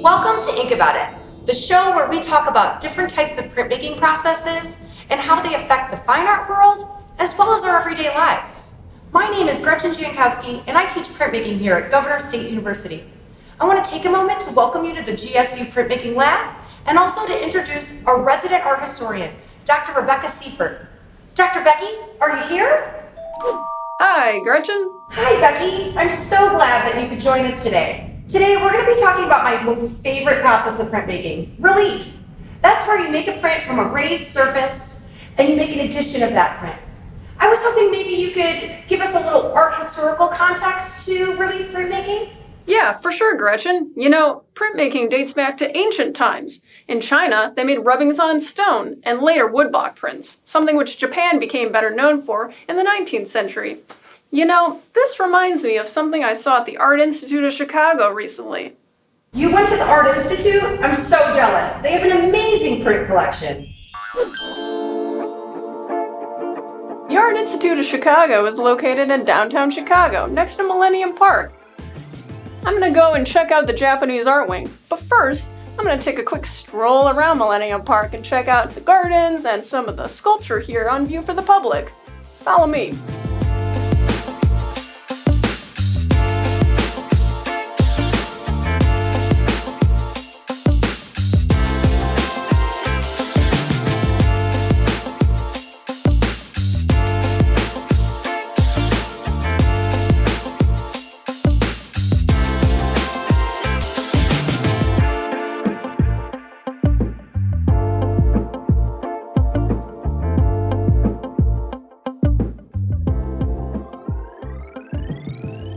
Welcome to Ink About It, the show where we talk about different types of printmaking processes and how they affect the fine art world as well as our everyday lives. My name is Gretchen Jankowski and I teach printmaking here at Governor State University. I want to take a moment to welcome you to the GSU Printmaking Lab and also to introduce our resident art historian, Dr. Rebecca Siefert. Dr. Becky, are you here? Hi, Gretchen. Hi, Becky. I'm so glad that you could join us today. Today, we're going to be talking about my most favorite process of printmaking, relief. That's where you make a print from a raised surface and you make an edition of that print. I was hoping maybe you could give us a little art historical context to relief printmaking. Yeah, for sure, Gretchen. You know, printmaking dates back to ancient times. In China, they made rubbings on stone and later woodblock prints, something which Japan became better known for in the 19th century. You know, this reminds me of something I saw at the Art Institute of Chicago recently. You went to the Art Institute? I'm so jealous. They have an amazing print collection. The Art Institute of Chicago is located in downtown Chicago, next to Millennium Park. I'm gonna go and check out the Japanese art wing, but first, I'm gonna take a quick stroll around Millennium Park and check out the gardens and some of the sculpture here on view for the public. Follow me.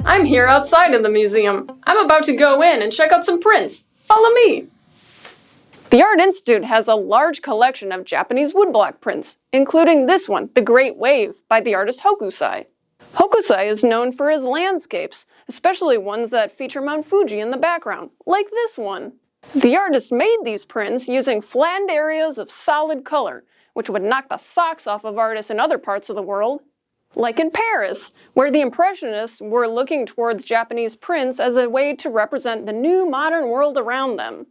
I'm here outside of the museum. I'm about to go in and check out some prints. Follow me. The Art Institute has a large collection of Japanese woodblock prints, including this one, The Great Wave, by the artist Hokusai. Hokusai is known for his landscapes, especially ones that feature Mount Fuji in the background, like this one. The artist made these prints using flattened areas of solid color, which would knock the socks off of artists in other parts of the world. Like in Paris, where the Impressionists were looking towards Japanese prints as a way to represent the new modern world around them.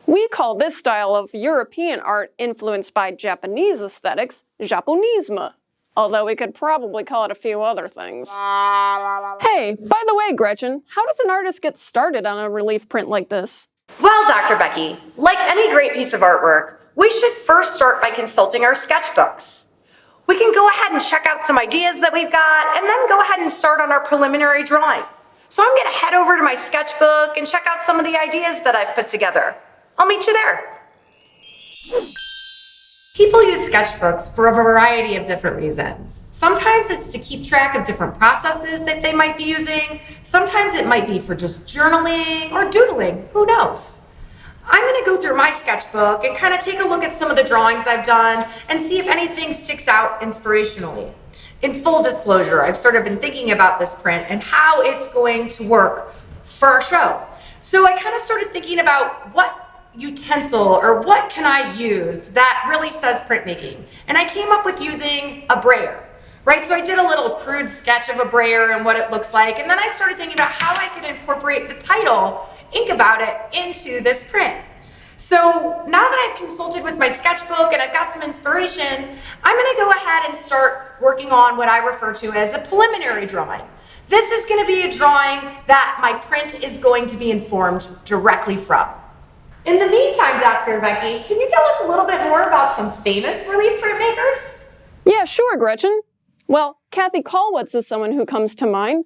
We call this style of European art influenced by Japanese aesthetics Japonisme, although we could probably call it a few other things. Hey, by the way, Gretchen, how does an artist get started on a relief print like this? Well, Dr. Becky, like any great piece of artwork, we should first start by consulting our sketchbooks. We can go ahead and check out some ideas that we've got and then go ahead and start on our preliminary drawing. So I'm going to head over to my sketchbook and check out some of the ideas that I've put together. I'll meet you there. People use sketchbooks for a variety of different reasons. Sometimes it's to keep track of different processes that they might be using. Sometimes it might be for just journaling or doodling, who knows? I'm going to go through my sketchbook and kind of take a look at some of the drawings I've done and see if anything sticks out inspirationally. In full disclosure, I've sort of been thinking about this print and how it's going to work for our show. So I kind of started thinking about what utensil or what can I use that really says printmaking. And I came up with using a brayer, right? So I did a little crude sketch of a brayer and what it looks like. And then I started thinking about how I could incorporate the title Ink About It into this print. So now that I've consulted with my sketchbook and I've got some inspiration, I'm going to go ahead and start working on what I refer to as a preliminary drawing. This is going to be a drawing that my print is going to be informed directly from. In the meantime, Dr. Becky, can you tell us a little bit more about some famous relief printmakers? Yeah, sure, Gretchen. Well, Kathy Kollwitz is someone who comes to mind.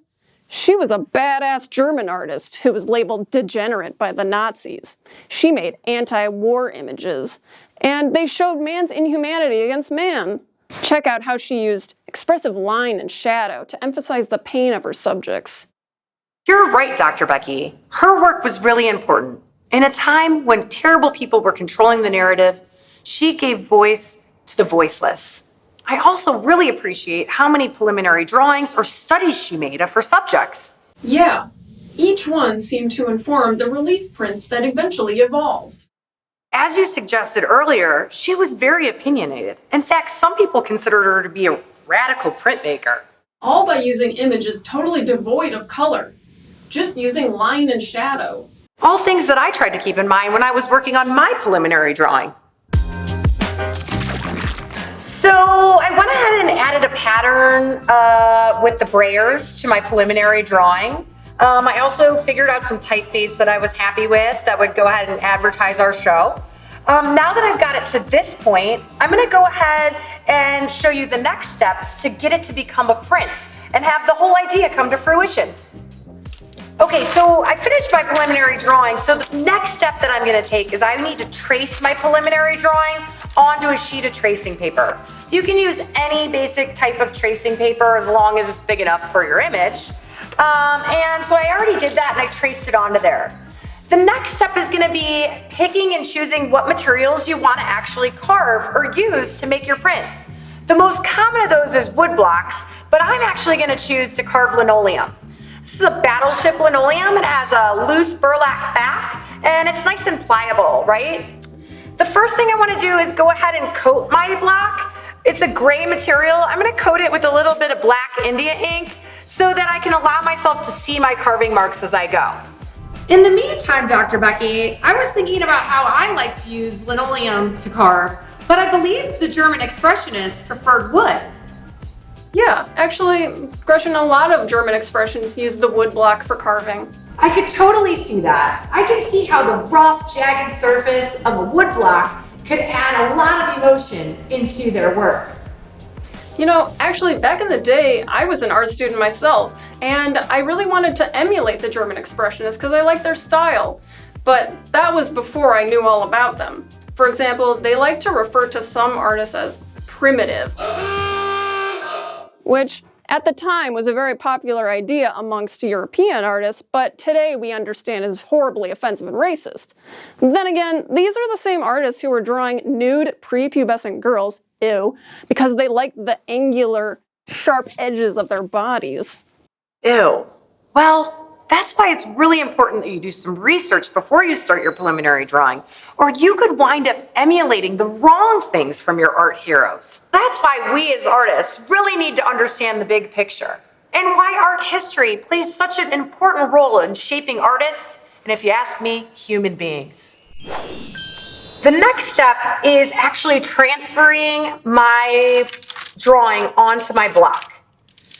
She was a badass German artist who was labeled degenerate by the Nazis. She made anti-war images, and they showed man's inhumanity against man. Check out how she used expressive line and shadow to emphasize the pain of her subjects. You're right, Dr. Becky. Her work was really important. In a time when terrible people were controlling the narrative, she gave voice to the voiceless. I also really appreciate how many preliminary drawings or studies she made of her subjects. Yeah, each one seemed to inform the relief prints that eventually evolved. As you suggested earlier, she was very opinionated. In fact, some people considered her to be a radical printmaker. All by using images totally devoid of color. just using line and shadow. All things that I tried to keep in mind when I was working on my preliminary drawing. So I went ahead and added a pattern with the brayers to my preliminary drawing. I also figured out some typeface that I was happy with that would go ahead and advertise our show. Now that I've got it to this point, I'm going to go ahead and show you the next steps to get it to become a print and have the whole idea come to fruition. Okay, so I finished my preliminary drawing, so the next step that I'm going to take is I need to trace my preliminary drawing onto a sheet of tracing paper. You can use any basic type of tracing paper as long as it's big enough for your image. And so I already did that and I traced it onto there. The next step is going to be picking and choosing what materials you want to actually carve or use to make your print. The most common of those is wood blocks, but I'm actually going to choose to carve linoleum. This is a battleship linoleum. It has a loose burlap back and it's nice and pliable, right? The first thing I want to do is go ahead and coat my block. It's a gray material. I'm going to coat it with a little bit of black India ink so that I can allow myself to see my carving marks as I go. In the meantime, Dr. Becky, I was thinking about how I like to use linoleum to carve, but I believe the German expressionists preferred wood. Yeah, actually, Gretchen, a lot of German expressionists use the wood block for carving. I could totally see that. I can see how the rough, jagged surface of a wood block could add a lot of emotion into their work. You know, actually, back in the day, I was an art student myself, and I really wanted to emulate the German expressionists because I liked their style. But that was before I knew all about them. For example, they like to refer to some artists as primitive, which at the time was a very popular idea amongst European artists, but today we understand is horribly offensive and racist. Then again, these are the same artists who were drawing nude prepubescent girls, ew, because they liked the angular, sharp edges of their bodies. Ew. Well, that's why it's really important that you do some research before you start your preliminary drawing, or you could wind up emulating the wrong things from your art heroes. That's why we as artists really need to understand the big picture, and why art history plays such an important role in shaping artists, and if you ask me, human beings. The next step is actually transferring my drawing onto my block.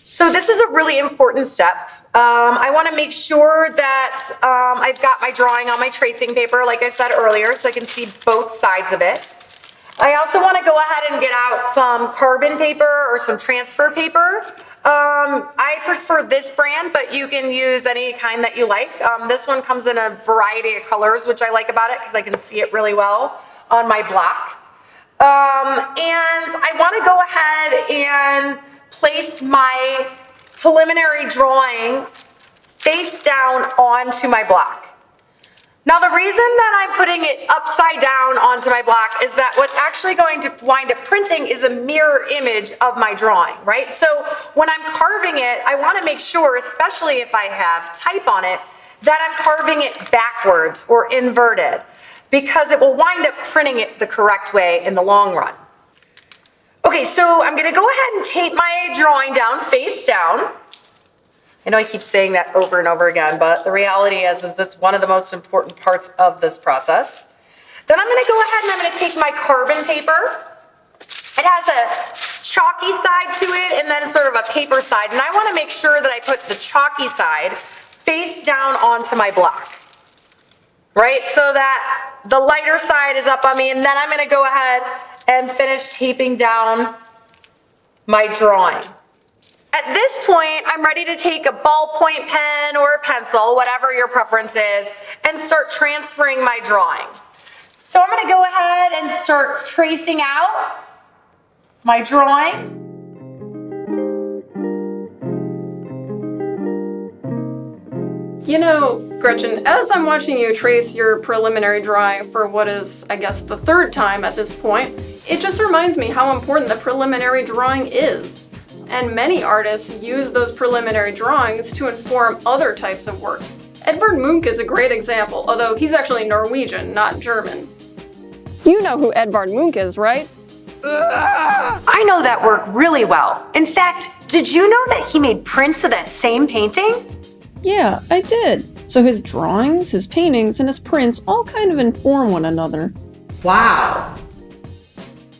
So this is a really important step. I want to make sure that I've got my drawing on my tracing paper, like I said earlier, so I can see both sides of it. I also want to go ahead and get out some carbon paper or some transfer paper. I prefer this brand, but you can use any kind that you like. This one comes in a variety of colors, which I like about it because I can see it really well on my block. And I want to go ahead and place my preliminary drawing face down onto my block. Now the reason that I'm putting it upside down onto my block is that what's actually going to wind up printing is a mirror image of my drawing, right? So when I'm carving it, I want to make sure, especially if I have type on it, that I'm carving it backwards or inverted, because it will wind up printing it the correct way in the long run. Okay, so I'm gonna go ahead and tape my drawing down, face down. I know I keep saying that over and over again, but the reality is it's one of the most important parts of this process. Then I'm gonna go ahead and I'm gonna take my carbon paper. It has a chalky side to it and then sort of a paper side, and I wanna make sure that I put the chalky side face down onto my block, right? So that the lighter side is up on me, and then I'm gonna go ahead and finish taping down my drawing. At this point, I'm ready to take a ballpoint pen or a pencil, whatever your preference is, and start transferring my drawing. So I'm gonna go ahead and start tracing out my drawing. You know, Gretchen, as I'm watching you trace your preliminary drawing for what is, I guess, the third time at this point, it just reminds me how important the preliminary drawing is. And many artists use those preliminary drawings to inform other types of work. Edvard Munch is a great example, although he's actually Norwegian, not German. You know who Edvard Munch is, right? I know that work really well. In fact, did you know that he made prints of that same painting? Yeah, I did. So his drawings, his paintings, and his prints all kind of inform one another. Wow.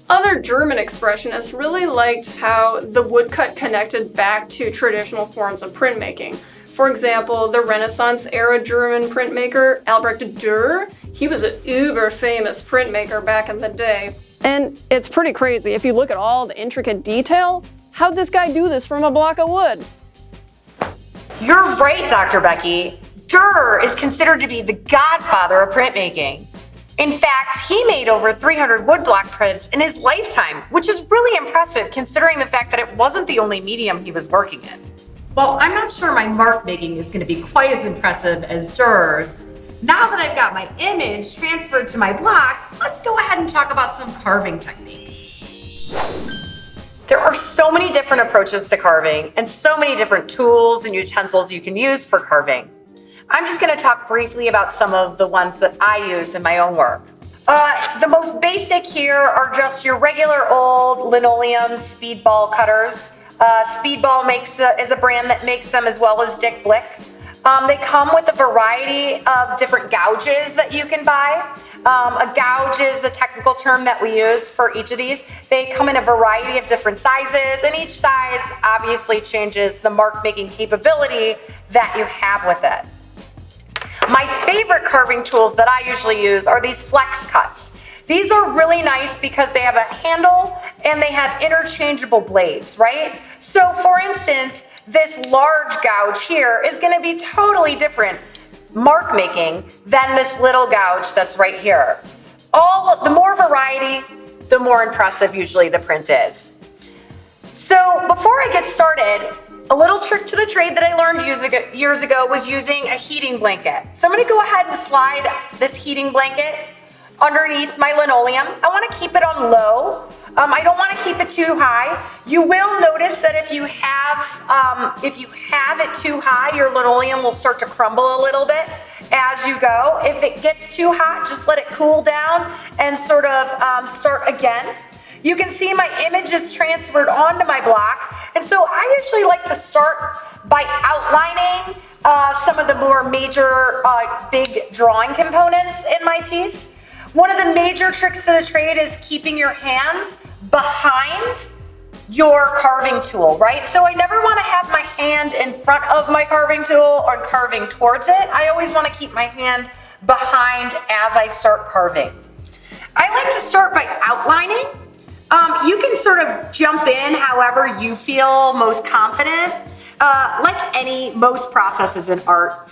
Other German expressionists really liked how the woodcut connected back to traditional forms of printmaking. For example, the Renaissance-era German printmaker Albrecht Dürer, he was an uber-famous printmaker back in the day. And it's pretty crazy if you look at all the intricate detail. How'd this guy do this from a block of wood? You're right, Dr. Becky. Dürer is considered to be the godfather of printmaking. In fact, he made over 300 woodblock prints in his lifetime, which is really impressive considering the fact that it wasn't the only medium he was working in. Well, I'm not sure my mark making is going to be quite as impressive as Dürer's. Now that I've got my image transferred to my block, let's go ahead and talk about some carving techniques. There are so many different approaches to carving and so many different tools and utensils you can use for carving. I'm just going to talk briefly about some of the ones that I use in my own work. The most basic here are just your regular old linoleum speedball cutters. Speedball is a brand that makes them as well as Dick Blick. They come with a variety of different gouges that you can buy. A gouge is the technical term that we use for each of these. They come in a variety of different sizes, and each size obviously changes the mark making capability that you have with it. My favorite carving tools that I usually use are these flex cuts. These are really nice because they have a handle and they have interchangeable blades, right? So for instance, this large gouge here is going to be totally different mark making than this little gouge that's right here. The more variety, the more impressive usually the print is. So before I get started, a little trick to the trade that I learned years ago was using a heating blanket. So I'm going to go ahead and slide this heating blanket underneath my linoleum. I want to keep it on low. I don't want to keep it too high. You will notice that if you have it too high, your linoleum will start to crumble a little bit as you go. If it gets too hot, just let it cool down and sort of start again. You can see my image is transferred onto my block, and so I usually like to start by outlining some of the more major big drawing components in my piece. One of the major tricks to the trade is keeping your hands behind your carving tool, right? So I never want to have my hand in front of my carving tool or carving towards it. I always want to keep my hand behind as I start carving. I like to start by outlining. You can sort of jump in however you feel most confident. Like most processes in art,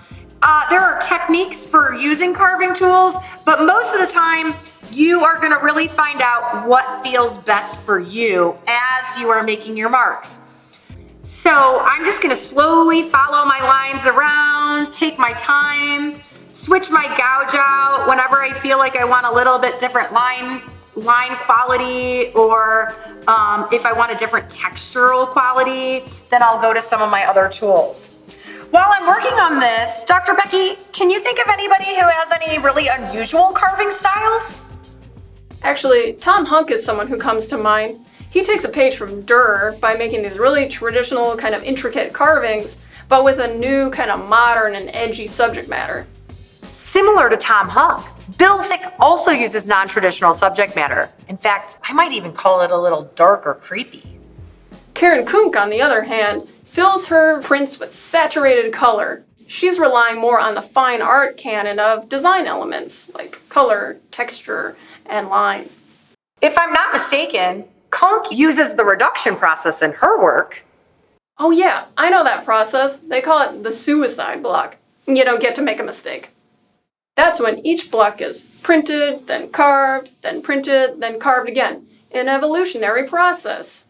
there are techniques for using carving tools, but most of the time you are going to really find out what feels best for you as you are making your marks. So I'm just going to slowly follow my lines around, take my time, switch my gouge out whenever I feel like I want a little bit different line quality, or if I want a different textural quality, then I'll go to some of my other tools. While I'm working on this, Dr. Becky, can you think of anybody who has any really unusual carving styles? Actually, Tom Hunk is someone who comes to mind. He takes a page from Dürer by making these really traditional kind of intricate carvings, but with a new kind of modern and edgy subject matter. Similar to Tom Hunk, Bill Fick also uses non-traditional subject matter. In fact, I might even call it a little dark or creepy. Karen Kunk, on the other hand, fills her prints with saturated color. She's relying more on the fine art canon of design elements like color, texture, and line. If I'm not mistaken, Kunk uses the reduction process in her work. Oh yeah, I know that process. They call it the suicide block. You don't get to make a mistake. That's when each block is printed, then carved, then printed, then carved again. An evolutionary process.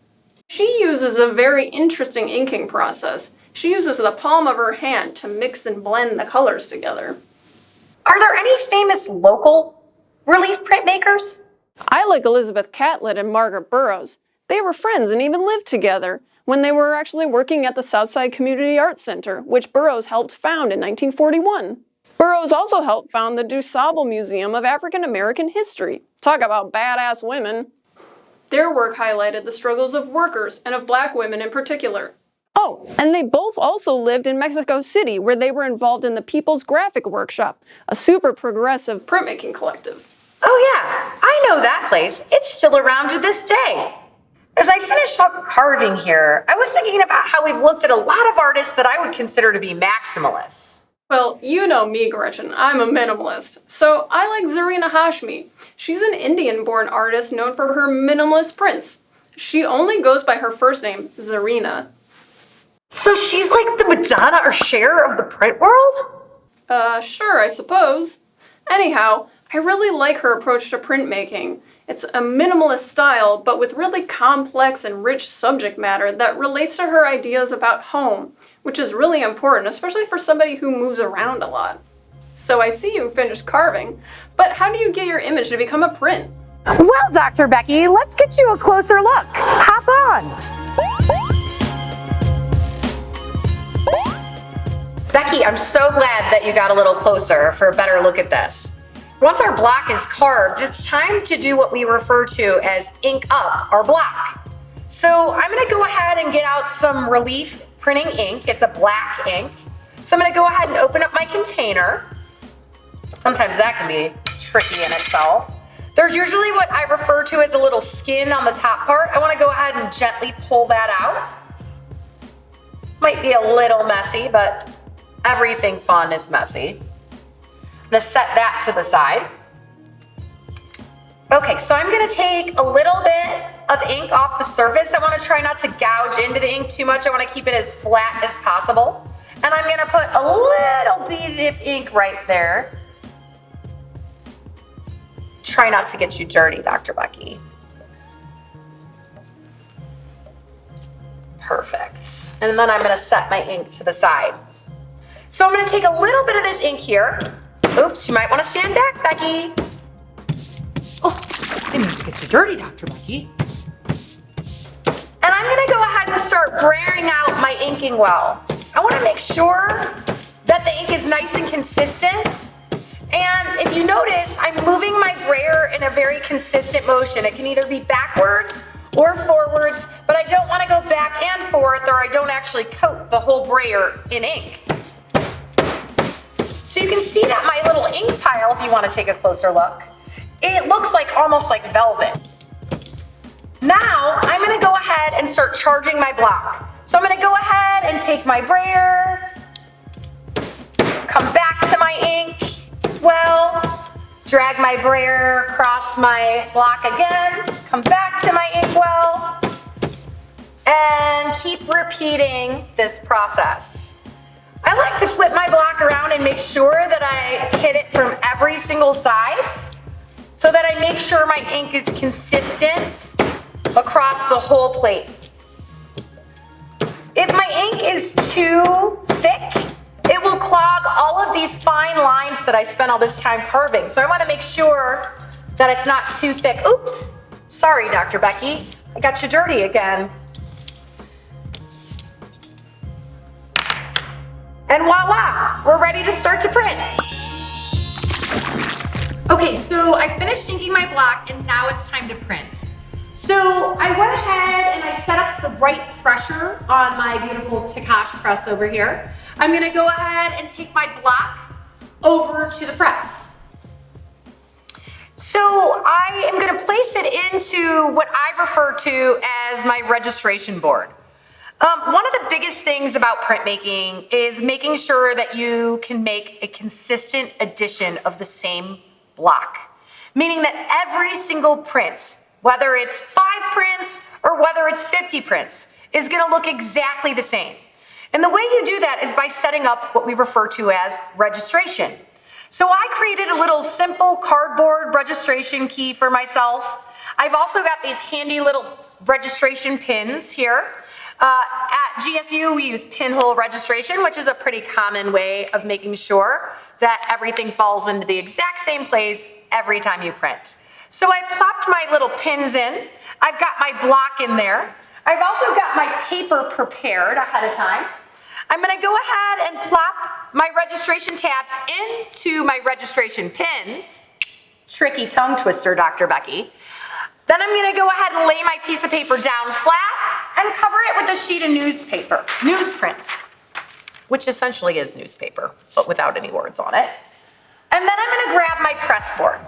She uses a very interesting inking process. She uses the palm of her hand to mix and blend the colors together. Are there any famous local relief printmakers? I like Elizabeth Catlett and Margaret Burroughs. They were friends and even lived together when they were actually working at the Southside Community Arts Center, which Burroughs helped found in 1941. Burroughs also helped found the DuSable Museum of African American History. Talk about badass women. Their work highlighted the struggles of workers and of black women in particular. Oh, and they both also lived in Mexico City, where they were involved in the People's Graphic Workshop, a super progressive printmaking collective. Oh yeah, I know that place. It's still around to this day. As I finished up carving here, I was thinking about how we've looked at a lot of artists that I would consider to be maximalists. Well, you know me, Gretchen. I'm a minimalist. So I like Zarina Hashmi. She's an Indian-born artist known for her minimalist prints. She only goes by her first name, Zarina. So she's like the Madonna or Cher of the print world? Sure, I suppose. Anyhow, I really like her approach to printmaking. It's a minimalist style, but with really complex and rich subject matter that relates to her ideas about home, which is really important, especially for somebody who moves around a lot. So I see you finished carving, but how do you get your image to become a print? Well, Dr. Becky, let's get you a closer look. Hop on. Becky, I'm so glad that you got a little closer for a better look at this. Once our block is carved, it's time to do what we refer to as ink up our block. So I'm gonna go ahead and get out some relief printing ink. It's a black ink. So I'm gonna go ahead and open up my container. Sometimes that can be tricky in itself. There's usually what I refer to as a little skin on the top part. I wanna go ahead and gently pull that out. Might be a little messy, but everything fun is messy. I'm gonna set that to the side. Okay, so I'm gonna take a little bit of ink off the surface. I wanna try not to gouge into the ink too much. I wanna keep it as flat as possible. And I'm gonna put a little bit of ink right there. Try not to get you dirty, Dr. Becky. Perfect. And then I'm gonna set my ink to the side. So I'm gonna take a little bit of this ink here. Oops, you might wanna stand back, Becky. Oh, I didn't mean to get you dirty, Dr. Becky. And I'm gonna go ahead and start braying out my inking well. I wanna make sure that the ink is nice and consistent. And if you notice, I'm moving my brayer in a very consistent motion. It can either be backwards or forwards, but I don't wanna go back and forth or I don't actually coat the whole brayer in ink. So you can see that my little ink pile, if you want to take a closer look, it looks like almost like velvet. Now I'm going to go ahead and start charging my block. So I'm going to go ahead and take my brayer, come back to my ink well, drag my brayer across my block again, come back to my ink well, and keep repeating this process. I like to flip my block around and make sure that I hit it from every single side so that I make sure my ink is consistent across the whole plate. If my ink is too thick, it will clog all of these fine lines that I spent all this time carving. So I want to make sure that it's not too thick. Oops, sorry, Dr. Becky, I got you dirty again. And voila, we're ready to start to print. Okay, so I finished inking my block and now it's time to print. So I went ahead and I set up the right pressure on my beautiful Takash press over here. I'm gonna go ahead and take my block over to the press. So I am gonna place it into what I refer to as my registration board. One of the biggest things about printmaking is making sure that you can make a consistent addition of the same block. Meaning that every single print, whether it's 5 prints or whether it's 50 prints, is gonna look exactly the same. And the way you do that is by setting up what we refer to as registration. So I created a little simple cardboard registration key for myself. I've also got these handy little registration pins here. At GSU, we use pinhole registration, which is a pretty common way of making sure that everything falls into the exact same place every time you print. So I plopped my little pins in. I've got my block in there. I've also got my paper prepared ahead of time. I'm gonna go ahead and plop my registration tabs into my registration pins. Tricky tongue twister, Dr. Becky. Then I'm gonna go ahead and lay my piece of paper down flat. and cover it with a sheet of newspaper, newsprint, which essentially is newspaper, but without any words on it. And then I'm gonna grab my press board.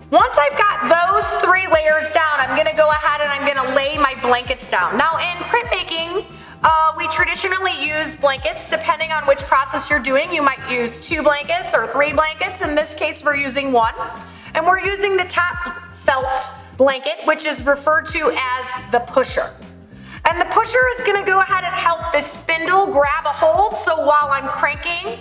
Once I've got those 3 layers down, I'm gonna go ahead and I'm gonna lay my blankets down. Now in printmaking, we traditionally use blankets. Depending on which process you're doing, you might use 2 blankets or 3 blankets. In this case, we're using 1. And we're using the top felt blanket, which is referred to as the pusher. And the pusher is gonna go ahead and help this spindle grab a hold, so while I'm cranking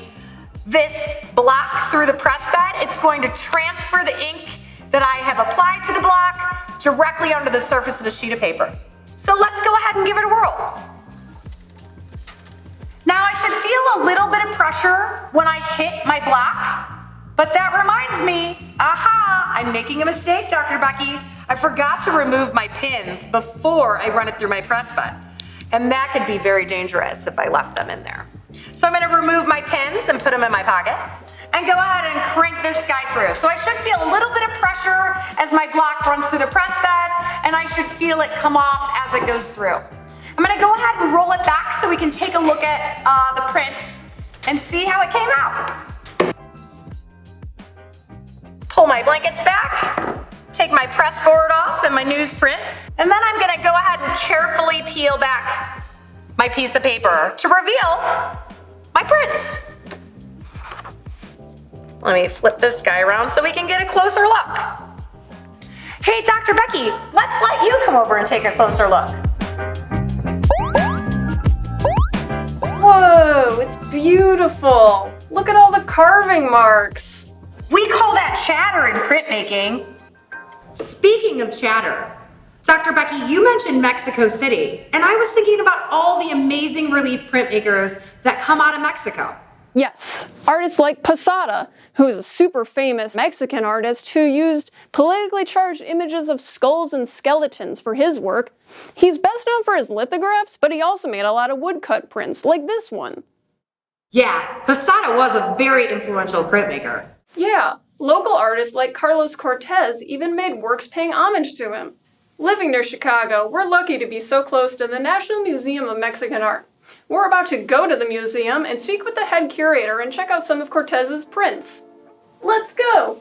this block through the press bed, it's going to transfer the ink that I have applied to the block directly onto the surface of the sheet of paper. So let's go ahead and give it a whirl. Now I should feel a little bit of pressure when I hit my block, but that reminds me, aha, I'm making a mistake, Dr. Becky. I forgot to remove my pins before I run it through my press bed. And that could be very dangerous if I left them in there. So I'm gonna remove my pins and put them in my pocket and go ahead and crank this guy through. So I should feel a little bit of pressure as my block runs through the press bed, and I should feel it come off as it goes through. I'm gonna go ahead and roll it back so we can take a look at the print and see how it came out. Pull my blankets back, take my press board off and my newsprint, and then I'm gonna go ahead and carefully peel back my piece of paper to reveal my prints. Let me flip this guy around so we can get a closer look. Hey, Dr. Becky, let's let you come over and take a closer look. Whoa, it's beautiful. Look at all the carving marks. We call that chatter in printmaking. Speaking of chatter, Dr. Becky, you mentioned Mexico City, and I was thinking about all the amazing relief printmakers that come out of Mexico. Yes, artists like Posada, who is a super famous Mexican artist who used politically charged images of skulls and skeletons for his work. He's best known for his lithographs, but he also made a lot of woodcut prints, like this one. Yeah, Posada was a very influential printmaker. Yeah, local artists like Carlos Cortez even made works paying homage to him. Living near Chicago, we're lucky to be so close to the National Museum of Mexican Art. We're about to go to the museum and speak with the head curator and check out some of Cortez's prints. Let's go!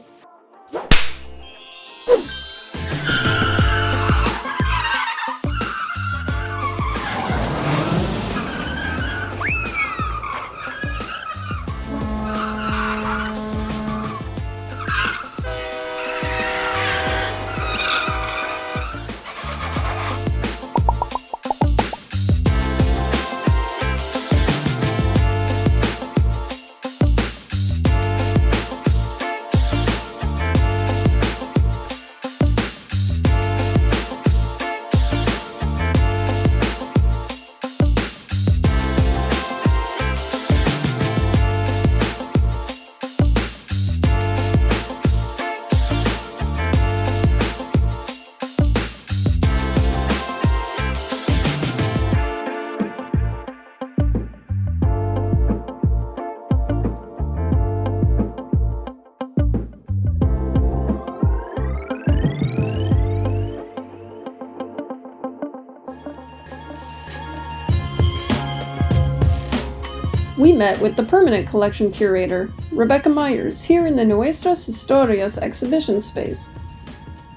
We met with the permanent collection curator, Rebecca Myers, here in the Nuestras Historias exhibition space.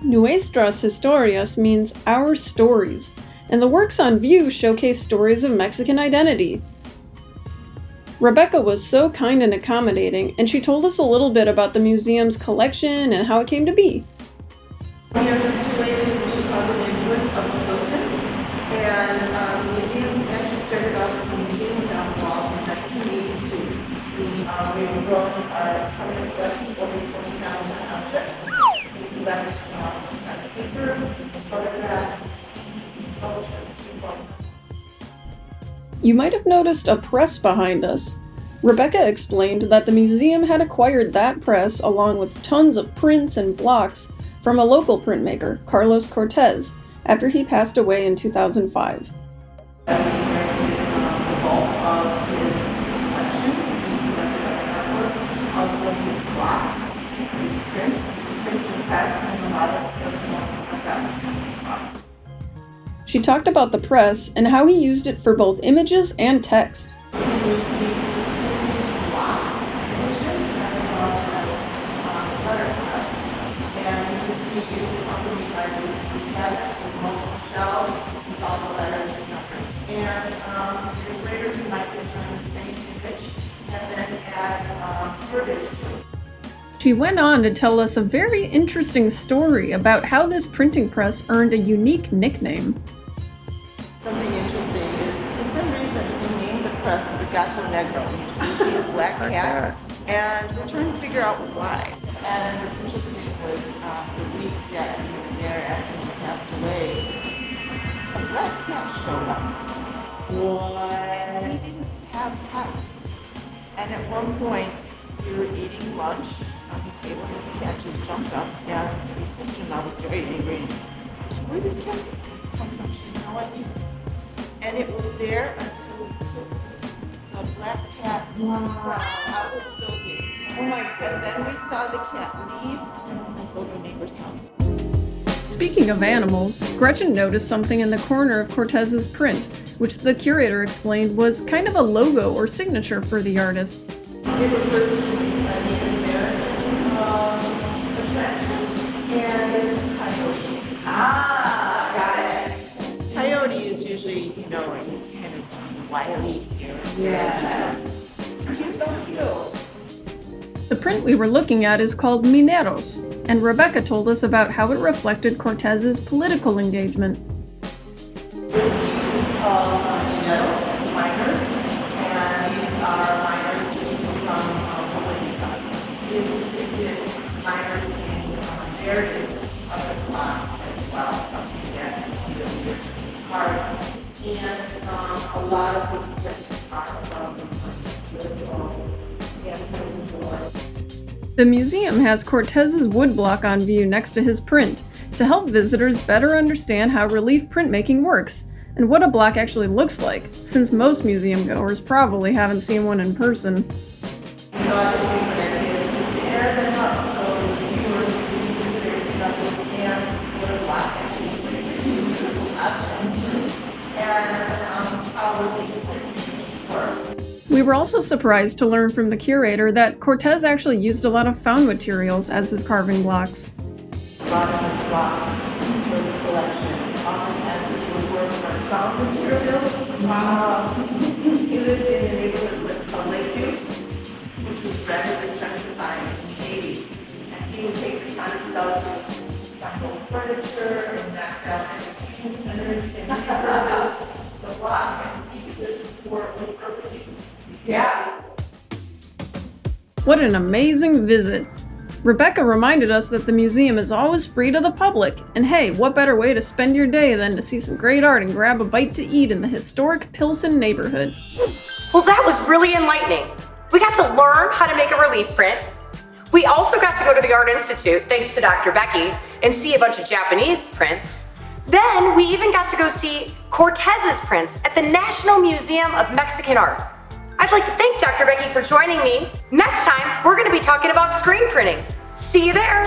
Nuestras Historias means our stories, and the works on view showcase stories of Mexican identity. Rebecca was so kind and accommodating, and she told us a little bit about the museum's collection and how it came to be. We are situated in the Chicago neighborhood of Wilson, and the museum actually started out as a museum without walls in 1982. We were growing our permanent collection over 20,000 objects. We collect sandpaper, photographs, sculpture. You might have noticed a press behind us. Rebecca explained that the museum had acquired that press along with tons of prints and blocks from a local printmaker, Carlos Cortez, after he passed away in 2005. We inherited the bulk of his collection, collected other artwork, also his blocks, his prints, his printing press, and a lot of personal effects as well. She talked about the press and how he used it for both images and text. You see printed blocks, images, as well as letterpress. And you can see it's accompanied by these cabinets with multiple shelves with all the letters and numbers. And years later, you might return the same image and then add verbiage to it. She went on to tell us a very interesting story about how this printing press earned a unique nickname. Something interesting is, for some reason, we named the press the Gato Negro, which means black cat, and we're trying to figure out why. And what's interesting was the week that we were there after he passed away, a black cat showed up. What? He didn't have pets. And at one point, we were eating lunch on the table, his cat just jumped up, and his sister-in-law was very angry. Where did this cat come from? She had no idea. And it was there until we took the black cat out of the building. Oh my God. And then we saw the cat leave and go to a neighbor's house. Speaking of animals, Gretchen noticed something in the corner of Cortez's print, which the curator explained was kind of a logo or signature for the artist. It refers to a Native American attraction, and it's a coyote. Ah, got it. Coyote is usually, he's kind of wily character. Yeah. He's so cute. The print we were looking at is called Mineros, and Rebecca told us about how it reflected Cortez's political engagement. This piece is called Mineros, miners, and these are miners from Bolivia. He has depicted miners in various other blocks as well, something that is really his heart. And a lot of his prints are from political anti-war. The museum has Cortez's woodblock on view next to his print to help visitors better understand how relief printmaking works and what a block actually looks like, since most museum goers probably haven't seen one in person. We thought it would be a good idea to air them up so viewers and visitors can understand what a block actually is. It's a beautiful object, and how relief printmaking works. We were also surprised to learn from the curator that Cortez actually used a lot of found materials as his carving blocks. A lot of his blocks for the collection. Oftentimes he would work on found materials. He lived in a neighborhood called Lakeview, which was rapidly gentrified in the 80s. And he would take it upon himself to find old furniture and knock down entertainment centers and repurpose the block. And he did this before repurposing. Yeah. What an amazing visit! Rebecca reminded us that the museum is always free to the public, and hey, what better way to spend your day than to see some great art and grab a bite to eat in the historic Pilsen neighborhood. Well, that was really enlightening. We got to learn how to make a relief print. We also got to go to the Art Institute, thanks to Dr. Becky, and see a bunch of Japanese prints. Then we even got to go see Cortez's prints at the National Museum of Mexican Art. I'd like to thank Dr. Becky for joining me. Next time, we're going to be talking about screen printing. See you there.